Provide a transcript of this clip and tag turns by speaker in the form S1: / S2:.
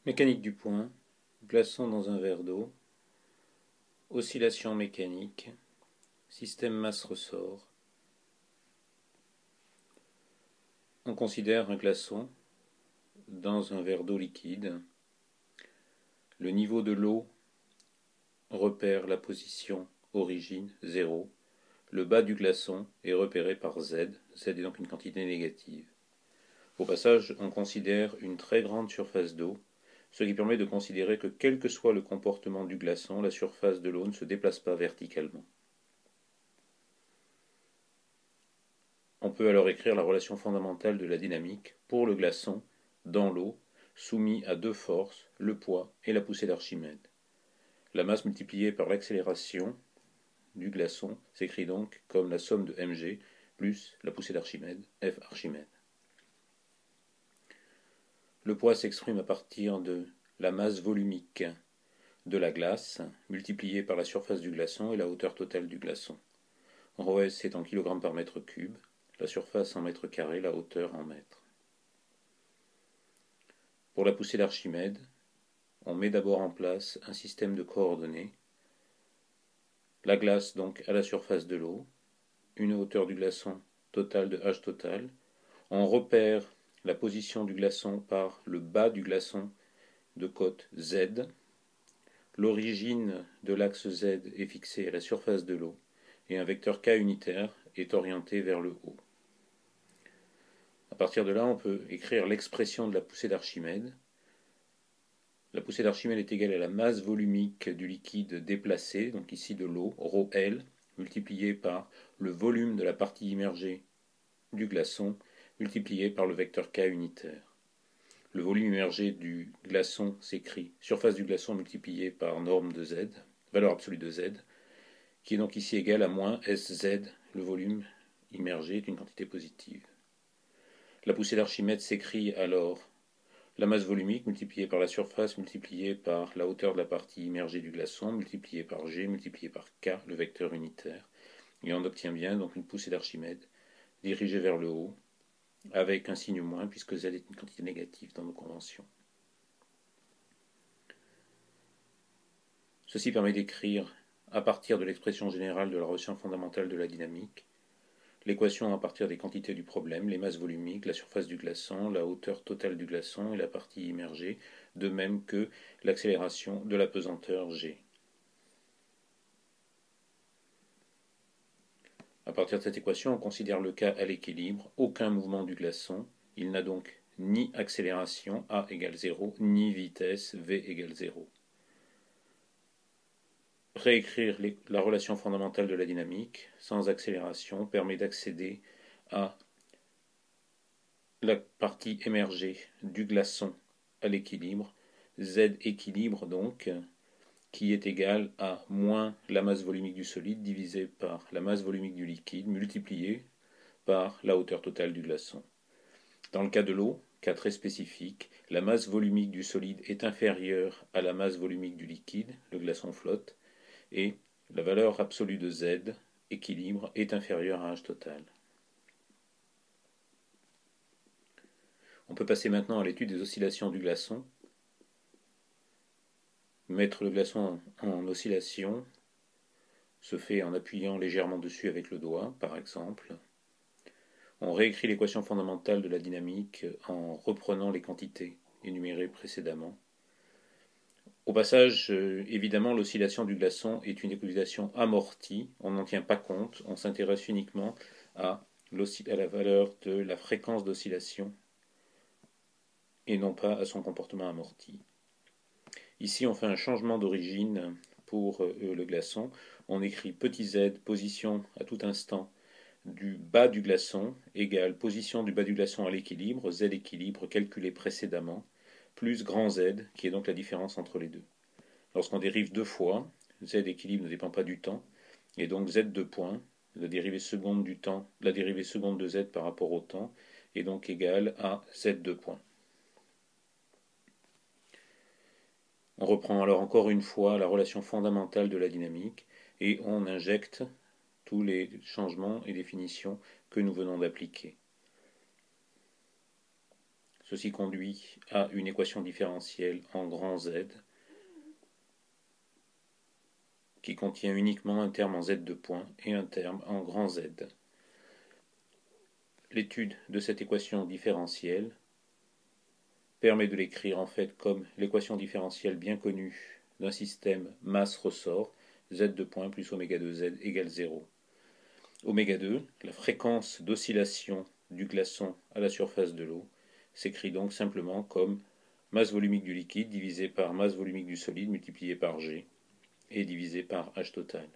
S1: Mécanique du point, glaçon dans un verre d'eau, oscillation mécanique, système masse-ressort. On considère un glaçon dans un verre d'eau liquide. Le niveau de l'eau repère la position origine 0. Le bas du glaçon est repéré par Z. Z est donc une quantité négative. Au passage, on considère une très grande surface d'eau, ce qui permet de considérer que quel que soit le comportement du glaçon, la surface de l'eau ne se déplace pas verticalement. On peut alors écrire la relation fondamentale de la dynamique pour le glaçon dans l'eau, soumis à deux forces, le poids et la poussée d'Archimède. La masse multipliée par l'accélération du glaçon s'écrit donc comme la somme de mg plus la poussée d'Archimède, F Archimède. Le poids s'exprime à partir de la masse volumique de la glace multipliée par la surface du glaçon et la hauteur totale du glaçon. ρS c'est en kg par mètre cube, la surface en mètres carrés, la hauteur en mètres. Pour la poussée d'Archimède, on met d'abord en place un système de coordonnées. La glace donc à la surface de l'eau, une hauteur du glaçon totale de H total. On repère la position du glaçon par le bas du glaçon de côte Z. L'origine de l'axe Z est fixée à la surface de l'eau et un vecteur K unitaire est orienté vers le haut. À partir de là, on peut écrire l'expression de la poussée d'Archimède. La poussée d'Archimède est égale à la masse volumique du liquide déplacé, donc ici de l'eau, ρL, multiplié par le volume de la partie immergée du glaçon, multiplié par le vecteur K unitaire. Le volume immergé du glaçon s'écrit surface du glaçon multiplié par norme de Z, valeur absolue de Z, qui est donc ici égale à moins SZ. Le volume immergé est une quantité positive. La poussée d'Archimède s'écrit alors la masse volumique multipliée par la surface multipliée par la hauteur de la partie immergée du glaçon multipliée par G multipliée par K, le vecteur unitaire. Et on obtient bien donc une poussée d'Archimède dirigée vers le haut avec un signe moins puisque Z est une quantité négative dans nos conventions. Ceci permet d'écrire, à partir de l'expression générale de la relation fondamentale de la dynamique, l'équation à partir des quantités du problème, les masses volumiques, la surface du glaçon, la hauteur totale du glaçon et la partie immergée, de même que l'accélération de la pesanteur G. À partir de cette équation, on considère le cas à l'équilibre, aucun mouvement du glaçon, il n'a donc ni accélération A égale 0, ni vitesse V égale 0. Réécrire la relation fondamentale de la dynamique sans accélération permet d'accéder à la partie émergée du glaçon à l'équilibre, Z équilibre donc, qui est égal à moins la masse volumique du solide divisé par la masse volumique du liquide multiplié par la hauteur totale du glaçon. Dans le cas de l'eau, cas très spécifique, la masse volumique du solide est inférieure à la masse volumique du liquide, le glaçon flotte, et la valeur absolue de Z, équilibre, est inférieure à H total. On peut passer maintenant à l'étude des oscillations du glaçon. Mettre le glaçon en oscillation se fait en appuyant légèrement dessus avec le doigt, par exemple. On réécrit l'équation fondamentale de la dynamique en reprenant les quantités énumérées précédemment. Au passage, évidemment, l'oscillation du glaçon est une oscillation amortie. On n'en tient pas compte, on s'intéresse uniquement à la valeur de la fréquence d'oscillation et non pas à son comportement amorti. Ici, on fait un changement d'origine pour le glaçon. On écrit petit z, position à tout instant du bas du glaçon, égale position du bas du glaçon à l'équilibre, z équilibre calculé précédemment, plus grand Z, qui est donc la différence entre les deux. Lorsqu'on dérive deux fois, Z équilibre ne dépend pas du temps, et donc Z de point, la dérivée seconde du temps, la dérivée seconde de Z par rapport au temps, est donc égale à Z de point. On reprend alors encore une fois la relation fondamentale de la dynamique, et on injecte tous les changements et définitions que nous venons d'appliquer. Ceci conduit à une équation différentielle en grand Z qui contient uniquement un terme en Z de point et un terme en grand Z. L'étude de cette équation différentielle permet de l'écrire en fait comme l'équation différentielle bien connue d'un système masse-ressort, Z de point plus oméga 2 Z égale 0. Oméga 2, la fréquence d'oscillation du glaçon à la surface de l'eau, s'écrit donc simplement comme masse volumique du liquide divisé par masse volumique du solide multiplié par G et divisé par H total.